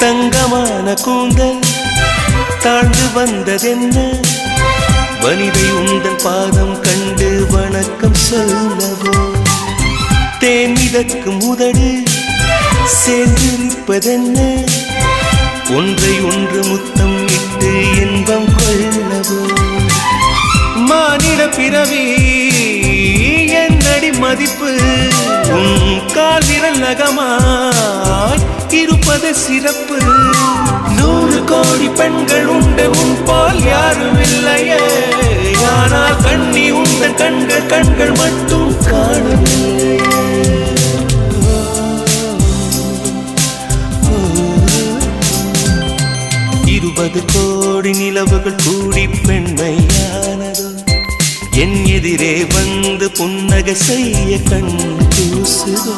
தங்கமான கூந்தல் தாழ்ந்து வந்ததென்ன வனிதை உந்தன் பாதம் கண்டு வணக்கம் சொல்லவோ தேன் மிதக்கும் உதடு சேர்ந்திருப்பதென்ன ஒன்றை ஒன்று முத்தம் இட்டு இன்பம் கொள்ளவோ மானிட பிறவி என்னடி மதிப்பு உன் கால் விரல் நகமாய் இருப்பது சிறப்பு 100 கோடி பெண்கள் உண்டு உன் பால் யாரும் இல்லையே ஆனால் கண்ணி உந்தன் கண்கள் மட்டும் காணவில்லையே 20 கோடி நிலவுகள் கூடி பெண்மையானதோ என் எதிரே வந்து புன்னகை செய்ய கண் கூசுதோ